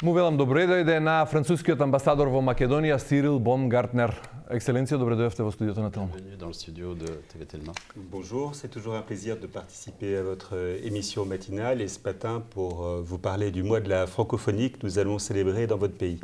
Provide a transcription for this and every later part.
Му велам добре дојде на францускиот амбасадор во Македонија Сирил Бомгартнер. Екселенција, добре дојдовте во студиото на Телма. Bienvenue dans le studio de TV Telma. Bonjour, c'est toujours un plaisir de participer à votre émission matinale et ce matin pour vous parler du mois de la francophonie que nous allons célébrer dans votre pays.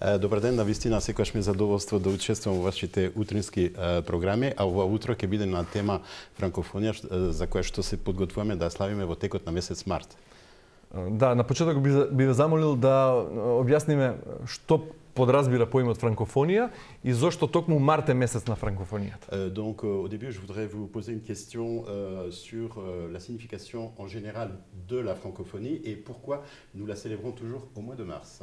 Добар ден, навистина секогаш ми е задоволство да учествувам во вашите утрински програми, а ова утро ќе биде на тема франкофонија за која што се подготвуваме да славиме во текот на месец март. Да, на почеток би ве замолил да објасниме што подразбира поимот франкофонија и зошто токму март е месец на франкофонијата. Donc au début, je voudrais vous poser une question sur la signification en général de la francophonie et pourquoi nous la célébrons toujours au mois de mars.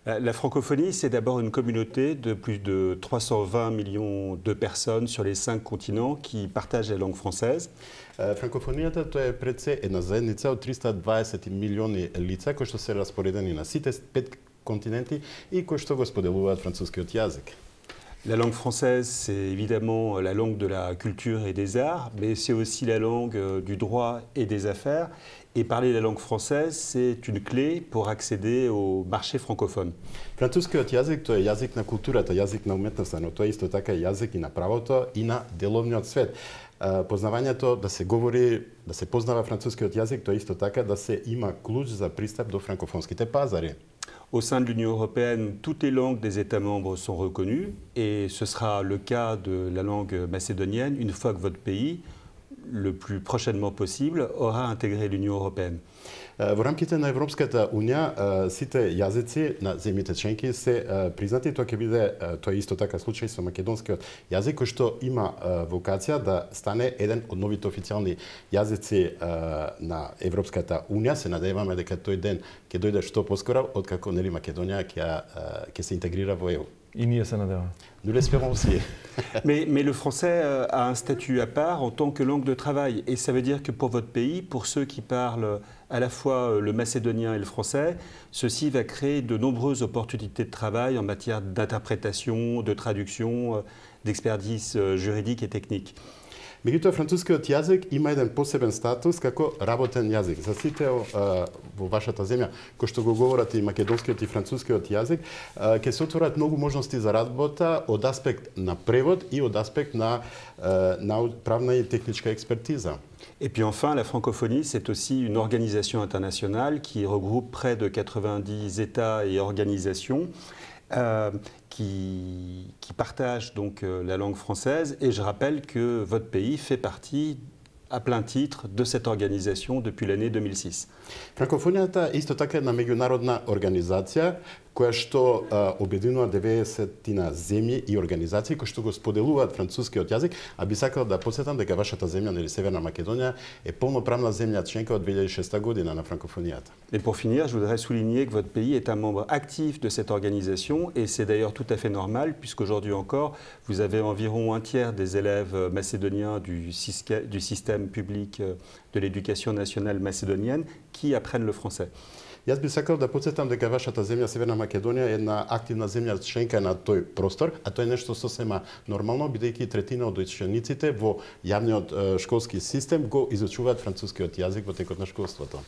La francophonie, c'est d'abord une communauté de plus de 320 millions de personnes sur les 5 continents qui partagent la langue française. Франкофонијата тоа е пред се една заедница од 320 милиони лица кои што се распоредени на сите 5 континенти и кои што го споделуваат францускиот јазик. La langue française, c'est évidemment la langue de la culture et des arts, mais c'est aussi la langue du droit et des affaires. Et parler la langue française, c'est une clé pour accéder au marché francophone. Францускиот јазик тоа е јазик на културата, јазик на уметноста, но тоа е исто така јазик и на правото и на деловниот свет. Познавањето да се говори, да се познава францускиот јазик, тоа е исто така да се има клуч за пристап до франкофонските пазари. Au sein de l'Union européenne, toutes les langues des États membres sont reconnues et ce sera le cas de la langue macédonienne une fois que votre pays, le plus prochainement possible, aura intégré l'Union européenne. Во рамките на Европската унија сите јазици на земјите членки се признати, тоа ќе биде тоа исто така случај со македонскиот јазик кој што има вокација да стане еден од новите официјални јазици на Европската унија. Се надеваме дека тој ден ќе дојде што поскоро откако нели Македонија ќе се интегрира во ЕУ. И ние се надеваме. Nous l'espérons aussi. Mais le français a un statut à part en tant que langue de travail. Et ça veut dire que pour votre pays, pour ceux qui parlent à la fois le macédonien et le français, ceci va créer de nombreuses opportunités de travail en matière d'interprétation, de traduction, d'expertise juridique et technique. Меѓутоа, францускиот јазик има еден посебен статус како работен јазик. За сите во вашата земја, кои што го говорат и македонскиот и францускиот јазик, ќе се отворат многу можности за работа од аспект на превод и од аспект на правна и техничка експертиза. Et puis enfin, la francophonie, c'est aussi une organisation internationale qui regroupe près de 90 États et organisations qui partagent donc la langue française. Et je rappelle que votre pays fait partie à plein titre de cette organisation depuis l'année 2006. Франкофонијата исто така е една меѓународна организација која што обединува 90 земји и организации кои што го споделуваат францускиот јазик, а би сакал да потсетам дека вашата земја, нели Северна Македонија, е полноправна земја членка од 2006 година на франкофонијата. Et pour finir, je voudrais souligner que votre pays est un membre actif de cette organisation et c'est d'ailleurs tout à fait normal puisqu'aujourd'hui encore, vous avez environ un tiers des élèves macédoniens du système public de l'éducation nationale macédonienne qui apprennent le français. Јас би сакал да потсетам дека вашата земја, Северна Македонија, е една активна земја членка на тој простор, а тоа е нешто сосема нормално, бидејќи третина од учениците во јавниот школски систем го изучуваат францускиот јазик во текот на школството.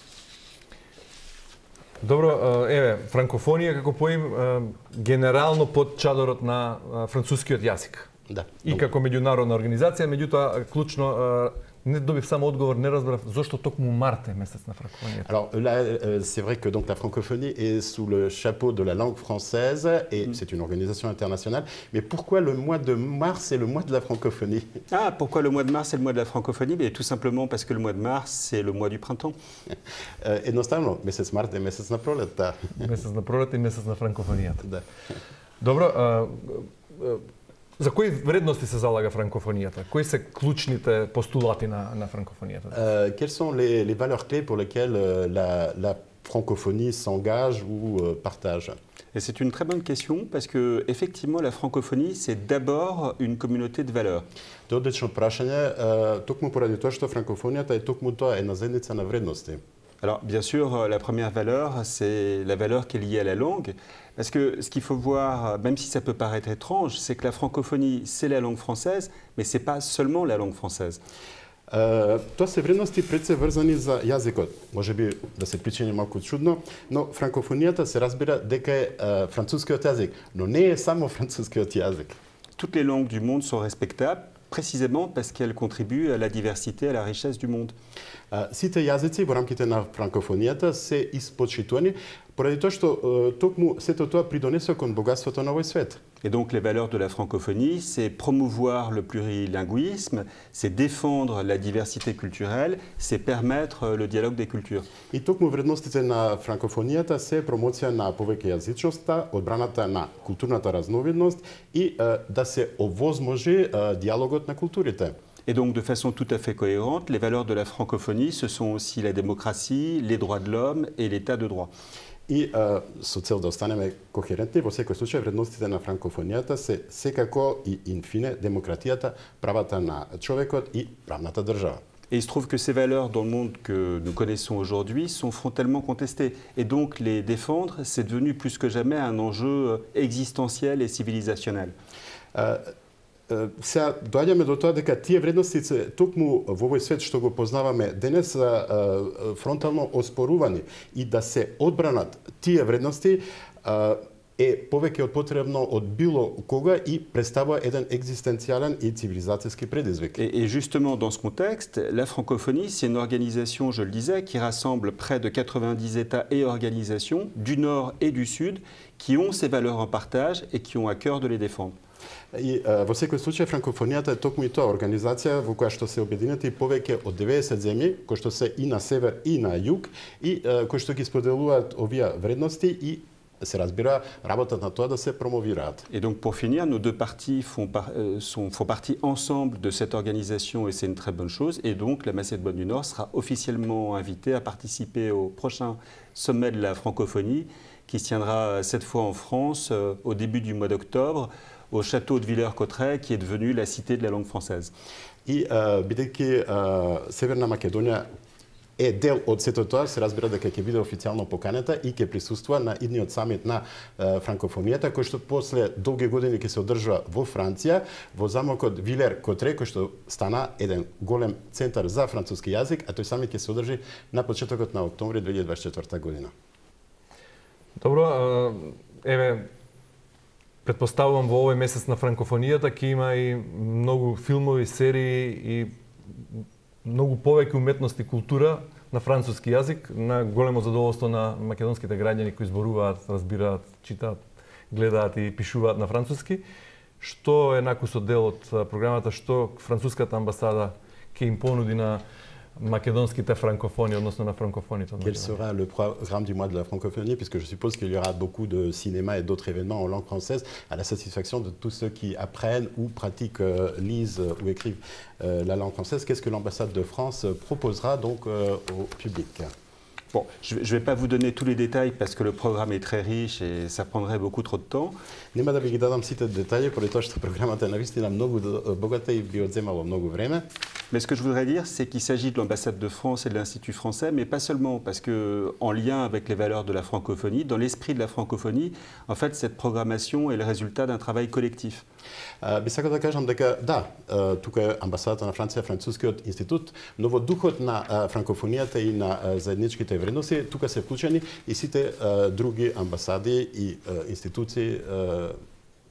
Добро, еве, франкофонија како поим генерално под чадорот на францускиот јазик. Да. И како меѓународна организација, меѓутоа клучно не добив само одговор, не разбрав зошто токму март е месец на франкофонијата. Alors là, c'est vrai que donc la francophonie est sous le chapeau de la langue française et c'est une organisation internationale. Mais pourquoi le mois de mars est le mois de la francophonie? Ah, pourquoi le mois de mars est le mois de la francophonie? Mais tout simplement parce que le mois de mars, c'est le mois du printemps. Едноставно, месец март е месец на пролетта. Месец на пролет и месец на франкофонијата. Да. Добро, за кои вредности се залага франкофонијата? Кои се клучните постулати на франкофонијата? Quelles sont les valeurs clés pour lesquelles la francophonie s'engage ou partage? Et c'est une très bonne question parce que effectivement la francophonie c'est d'abord une communauté de valeurs. Тоа е одлично прашање, токму поради тоа што франкофонијата е токму тоа, една заедница на вредности. Alors, bien sûr, la première valeur, c'est la valeur qui est liée à la langue. Parce que ce qu'il faut voir, même si ça peut paraître étrange, c'est que la francophonie, c'est la langue française, mais ce n'est pas seulement la langue française. Тоа се вредности пред се врзани за јазикот. Може би да се причини малку чудно, но франкофонијата се разбира дека е францускиот јазик, но не е само францускиот јазик. Toutes les langues du monde sont respectables, précisément parce qu'elles contribuent à la diversité, à la richesse du monde. Сите јазици во рамките на франкофонијата се испочитувани, поради тоа што токму сето тоа придонесе кон богатството на овој свет. Et donc les valeurs de la francophonie, c'est promouvoir le plurilinguisme, c'est défendre la diversité culturelle, c'est permettre le dialogue des cultures. И токму вредностите на франкофонијата се промоција на повеќе јазичноста, одбраната на културната разновидност и да се овозможи диалогот на културите. Et donc, de façon tout à fait cohérente, les valeurs de la francophonie, ce sont aussi la démocratie, les droits de l'homme et l'état de droit. И со цел да останеме кохерентни, во секој случај вредностите на франкофонијата се секако и инфине демократијата, правата на човекот и правната држава. Et il se trouve que ces valeurs dans le monde que nous connaissons aujourd'hui sont frontalement contestées. Et donc, les défendre, c'est devenu plus que jamais un enjeu existentiel et civilisationnel. Сега доаѓаме до тоа дека тие вредности се токму во овој свет што го познаваме денес фронтално оспорувани и да се одбранат тие вредности е повеќе од потребно од било кога и представува еден екзистенцијален и цивилизацијски предизвик. Et justement, dans ce contexte, la francophonie, c'est une organisation, je le disais, qui rassemble près de 90 États et organisations du Nord et du Sud qui ont ces valeurs en partage et qui ont à cœur de les défendre. И во секој случај франкофонијата е токму и тоа организација во која што се обединети повеќе од 90 земји, кои што се и на север и на југ и кои што ги споделуваат овие вредности и се разбира работата на тоа да се промовираат. Et donc pour finir, nos deux parties font partie ensemble de cette organisation et c'est une très bonne chose. Et donc la Macédoine du Nord sera officiellement invitée à participer au prochain sommet de la francophonie qui se tiendra cette fois en France au début du mois d'octobre au château de Villers-Cotterêts qui est devenu la cité de la langue française. И бидејќи Северна Македонија е дел од сето тоа, се разбира дека ќе биде официјално поканета и ќе присуствува на идниот самит на франкофонијата, кој што после долги години ќе се одржува во Франција, во замокот Вилер-Котре, кој што стана еден голем центар за француски јазик, а тој самит ќе се одржи на почетокот на октомври 2024 година. Добро, еве, предпоставувам во овој месец на франкофонијата ќе има и многу филмови, серии и многу повеќе уметност и култура на француски јазик, на големо задоволство на македонските граѓани кои зборуваат, разбираат, читаат, гледаат и пишуваат на француски. Што е накусот дел од програмата, што француската амбасада ќе им понуди на македонските франкофони, односно на франкофоните? Quel sera le programme du mois de la francophonie, puisque je suppose qu'il y aura beaucoup de cinéma et d'autres événements en langue française à la satisfaction de tous ceux qui apprennent ou pratiquent, lisent ou écrivent la langue française. Qu'est-ce que l'ambassade de France proposera donc au public? Bon, je ne vais pas vous donner tous les détails parce que le programme est très riche et ça prendrait beaucoup trop de temps. Нема да ви ги дадам сите детали, поради тоа што програмата е навистина многу богата и би одземало многу време. Mais ce que je voudrais dire, c'est qu'il s'agit de l'ambassade de France et de l'Institut français, mais pas seulement, parce qu'en lien avec les valeurs de la francophonie, dans l'esprit de la francophonie, en fait, cette programmation est le résultat d'un travail collectif. Би сакал да кажам дека да, тука е амбасадата на Франција, францускиот институт, но во духот на франкофонијата и на заедничките вредности, тука се вклучени и сите други амбасади и институции,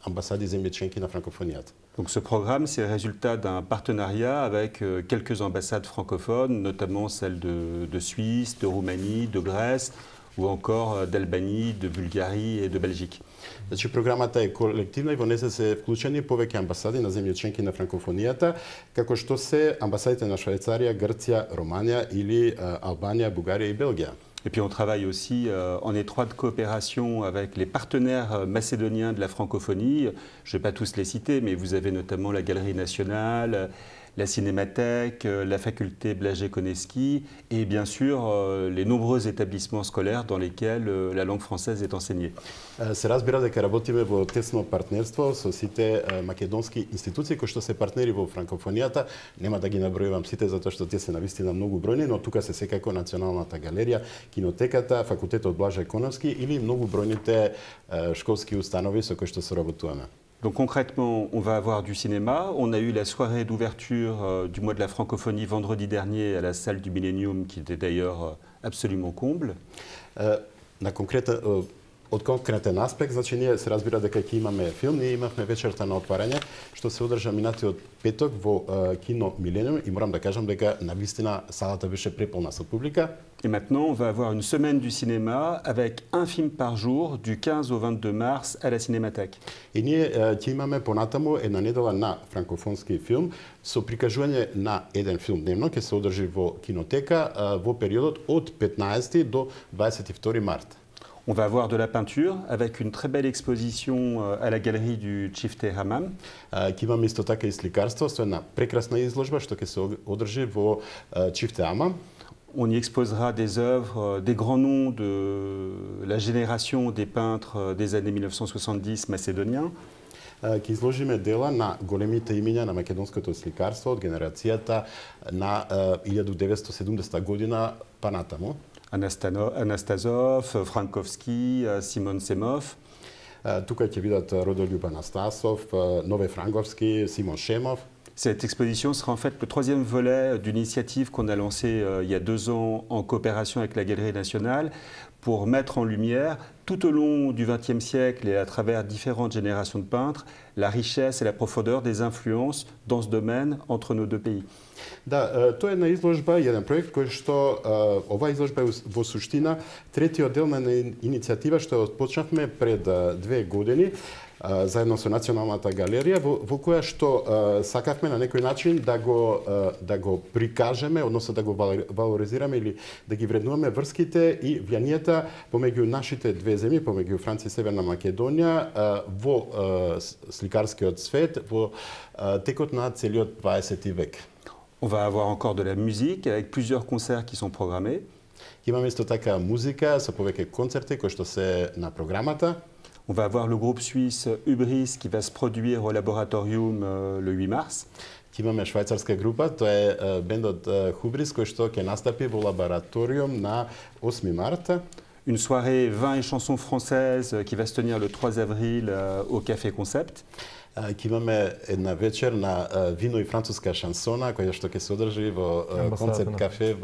амбасади земји членки на франкофонијата. Donc ce programme, c'est le résultat d'un partenariat avec quelques ambassades francophones, notamment celles de Suisse, de Roumanie, de Grèce ou encore d'Albanie, de Bulgarie et de Belgique. Значи програмата е колективна и во неја се вклучени повеќе амбасади на земји членки на франкофонијата, како што се амбасадите на Швајцарија, Грција, Романија или Албанија, Бугарија и Белгија. Et puis on travaille aussi en étroite coopération avec les partenaires macédoniens de la francophonie. Je ne vais pas tous les citer, mais vous avez notamment la Galerie nationale, la Cinémathèque, la faculté Blažej-Koneski et bien sûr les nombreux établissements scolaires dans lesquels la langue française est enseignée. Се разбира дека работиме во тесно партнерство со сите македонски институции кои што се партнери во франкофонијата. Нема да ги набројувам сите затоа што тие се навистина многу бројни, но тука се секако Националната галерија, кинотеката, факултетот Блажеј Коновски или многу бројните школски установи со кои што соработуваме. Donc concrètement, on va avoir du cinéma. On a eu la soirée d'ouverture du mois de la francophonie vendredi dernier à la salle du Millennium, qui était d'ailleurs absolument comble. Од конкретен аспект, значи ние се разбира дека ќе имаме филм, ние имавме вечерта на отварање, што се одржа минатиот петок во кино Милениум и морам да кажам дека навистина салата беше преполна со публика. Et maintenant, on va avoir une semaine du cinéma avec un film par jour du 15 au 22 mars à la Cinémathèque. И ние ќе имаме понатаму една недела на франкофонски филм со прикажување на еден филм дневно, ќе се одржи во кинотека во периодот од 15 до 22 март. On va avoir de la peinture avec une très belle exposition à la galerie du Chifte Hammam. Ќе имаме исто така и сликарство, со една прекрасна изложба што ќе се одржи во Чифте Хамам. On y exposera des œuvres des grands noms de la génération des peintres des années 1970 macédoniens. Ќе изложиме дела на големите имиња на македонското сликарство од генерацијата на 1970 година па натаму. Анастасов, Франковски, Симон Семов. Тука ќе видат Родолюб Анастасов, Нове Франковски, Симон Шемов. Cette exposition sera en fait le troisième volet d'une initiative qu'on a lancée il y a 2 ans en coopération avec la Galerie nationale pour mettre en lumière tout au long du XXe siècle et à travers différentes générations de peintres la richesse et la profondeur des influences dans ce domaine entre nos deux pays. Да, тоа е една изложба, еден проект кој што оваа изложба е во суштина третиот дел на иницијатива што отпочнавме пред 2 години заедно со Националната галерија, во која што сакавме на некој начин да го прикажеме, односно да го валоризираме или да ги вреднуваме врските и влијанието помеѓу нашите две земји, помеѓу Франција и Северна Македонија во сликарскиот свет во текот на целиот 20 век. On va avoir encore de la musique avec plusieurs concerts qui sont programmés. Имаме исто така музика со повеќе концерти кои што се на програмата. On va avoir le groupe suisse Hubris qui va se produire au laboratorium le 8 mars. Имаме швајцарска група, тоа е бендот Hubris кој што ќе настапи во лабораториум на 8 марта. Une soirée vin et chansons françaises qui va se tenir le 3 avril au Café Concept. Ќе имаме една вечер на вино и француска шансона која што ќе се одржи во Концепт кафе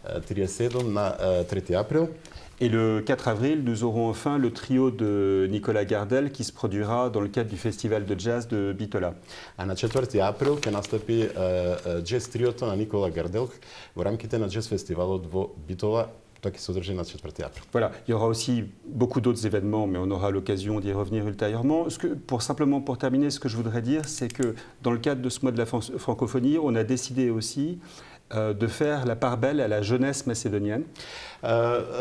37 на 3 април. Et le 4 avril, nous aurons enfin le trio de Nicolas Gardel qui se produira dans le cadre du festival de jazz de Bitola. А на 4 април ќе настапи джез триото на Никола Гардел во рамките на джез фестивалот во Битола. Toi qui s'audrige na 4 april. Voilà, il y aura aussi beaucoup d'autres événements, mais on aura l'occasion d'y revenir ultérieurement. Simplement pour terminer, ce que je voudrais dire, c'est que dans le cadre de ce mois de la francophonie, on a décidé aussi de faire la part belle à la jeunesse macédonienne.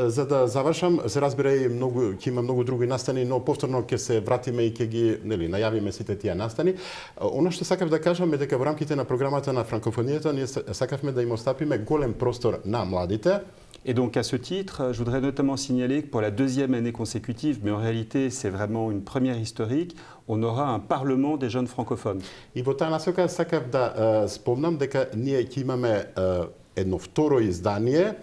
За да завршам, се разбира и многу ќе има многу други настани, но повторно ќе се вратиме и ќе ги, нели, најавиме сите тие настани. Оно што сакав да кажам е дека во рамките на програмата на франкофонијата ние сакавме да им остапиме голем простор на младите. Et donc à ce titre, je voudrais notamment signaler que pour la 2e année consécutive, mais en réalité c'est vraiment une première historique, on aura un parlement des jeunes francophones. И во таа насока сакав да спомнам дека ние ќе имаме едно второ издание,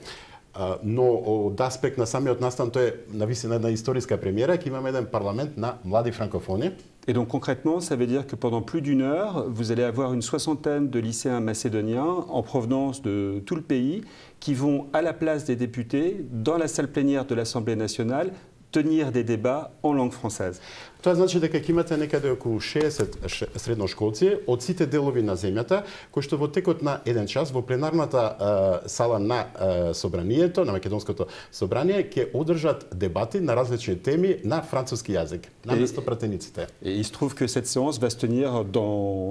но од аспект на самиот настан тоа е навистина една историска премиера, ќе имаме еден парламент на млади франкофони. Et donc concrètement, ça veut dire que pendant plus d'1 heure, vous allez avoir une 60aine de lycéens macédoniens en provenance de tout le pays qui vont à la place des députés, dans la salle plénière de l'Assemblée nationale, tenir des débats en langue française. Тоа значи дека ќе имате некаде околу 60 средношколци од сите делови на земјата, кои што во текот на 1 час во пленарната сала на собранието, на македонското собрание, ќе одржат дебати на различни теми на француски јазик, наместо пратениците. Et il se trouve que cette séance va se tenir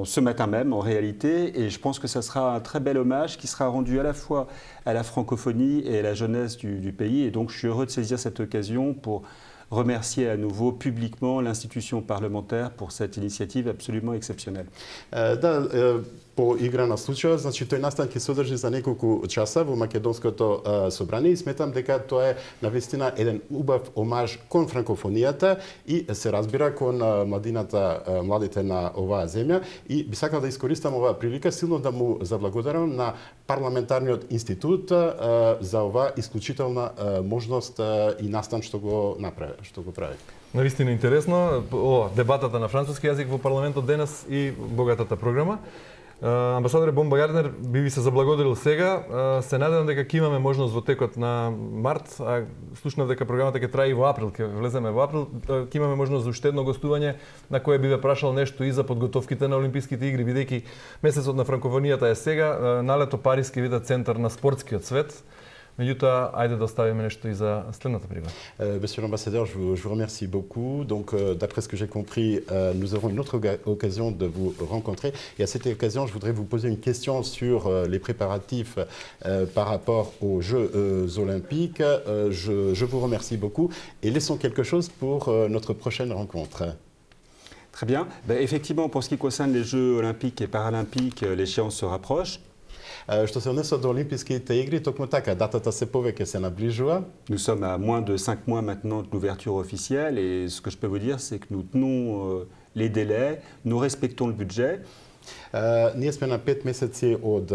ce matin même, en réalité, et je pense que ça sera un très bel hommage qui sera rendu à la fois à la francophonie et à la jeunesse du pays. Et donc je suis heureux de saisir cette occasion pour remercier à nouveau publiquement l'institution parlementaire pour cette initiative absolument exceptionnelle. По игра на случајот, значи тој настан ќе се одржи за неколку часа во македонското собрание и сметам дека тоа е навистина еден убав омаж кон франкофонијата и се разбира кон младите на оваа земја и би сакал да искористам оваа прилика силно да му заблагодарам на парламентарниот институт за оваа исклучителна можност и настан што го направи. што го прави. Навистина интересно. Дебатата на француски јазик во парламентот денес и богатата програма. Амбасадоре Бомбагарднер, би ви се заблагодарил сега. Се надевам дека ќе имаме можност во текот на март, а слушнав дека програмата ќе трае и во април, ќе влеземе во април, ќе имаме можност за уште едно гостување на кое би ве прашал нешто и за подготовките на Олимписките игри, бидејќи месецот на франкофонијата е сега, налето Париз ќе биде центар на спортскиот свет. Меѓутоа, ајде да оставиме нешто и за следната пригода. Monsieur l'ambassadeur, je vous remercie beaucoup. Donc, d'après ce que j'ai compris, nous aurons une autre occasion de vous rencontrer. Et à cette occasion, je voudrais vous poser une question sur les préparatifs par rapport aux Jeux olympiques. Je vous remercie beaucoup et laissons quelque chose pour notre prochaine rencontre. Très bien. Effectivement, pour ce qui concerne les Jeux olympiques et paralympiques, l'échéance se rapproche. Што се однесува до Олимписките игри, токму така, датата се повеќе се наближува. Nous sommes à moins de 5 mois maintenant de l'ouverture officielle et ce que je peux vous dire, c'est que nous tenons les délais, nous respectons le budget. Ние сме на 5 месеци од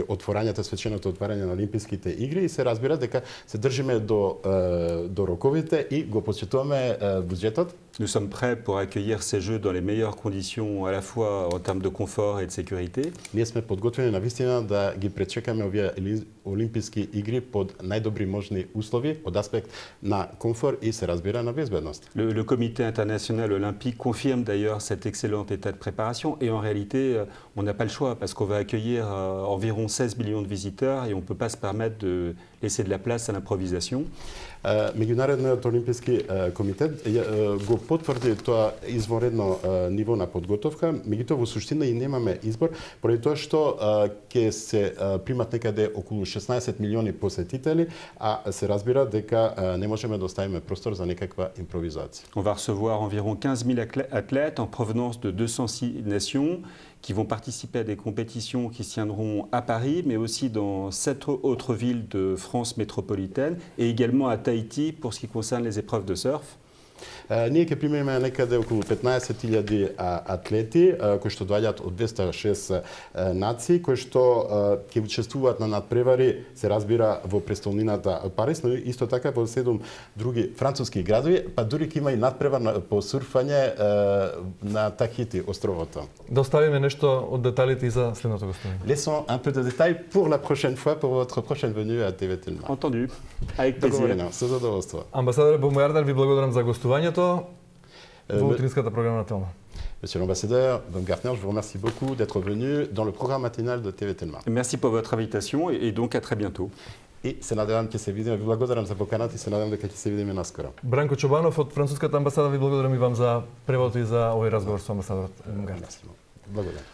отворањето, свеченото отварање на Олимписките игри и се разбира дека се држиме до роковите и го почитуваме буџетот. Nous sommes prêts pour accueillir ces Jeux dans les meilleures conditions à la fois en termes de confort et de sécurité. Ние сме подготвени навистина да ги пречекаме овие Олимписки игри под најдобри можни услови од аспект на комфорт и се разбира на безбедност. Le Comité international olympique confirme d'ailleurs cet excellent état de préparation et en réalité on n'a pas le choix parce qu'on va accueillir environ 16 millions de visiteurs et on ne peut pas se permettre de laisser de la place à l'improvisation. Меѓународниот олимписки комитет го потврди тоа извонредно ниво на подготовка, меѓутоа во суштина и немаме избор, поради тоа што ќе се примат некаде околу 16 милиони посетители, а се разбира дека не можеме да оставиме простор за некаква импровизација. On va recevoir environ 15 000 athlètes en provenance de 206 nations qui vont participer à des compétitions qui se tiendront à Paris, mais aussi dans 7 autres villes de France métropolitaine et également à Tahiti pour ce qui concerne les épreuves de surf. Ние ќе примеме некаде околу 15.000 атлети кои што доаѓаат од 206 нации, кои што ќе учествуваат на надпревари, се разбира во престолнината Париз, но исто така во 7 други француски градови, па дури ќе има и надпревар по сурфање на Tahiti островото. Да оставиме нешто од деталите и за следното гостување. Laissons un peu de détails pour la prochaine fois, pour votre prochaine venue à TV Telma. Entendu. Avec plaisir. Со задоволство. Амбасадоре Бомбагарднер, ви благодарам за гостувањето во утринската програма на Телма. Monsieur l'ambassadeur Baumgartner, je vous remercie beaucoup d'être venu dans le programme matinal de TV Telma. Merci pour votre invitation et donc à très bientôt. И се надевам ќе се видиме. Ви благодарам за поканата и се надевам дека ќе се видиме наскоро. Бранко Чобанов од француската амбасада, ви благодарам и вам за преводот и за овој разговор со амбасадорот Бомбагарднер. Благодарам.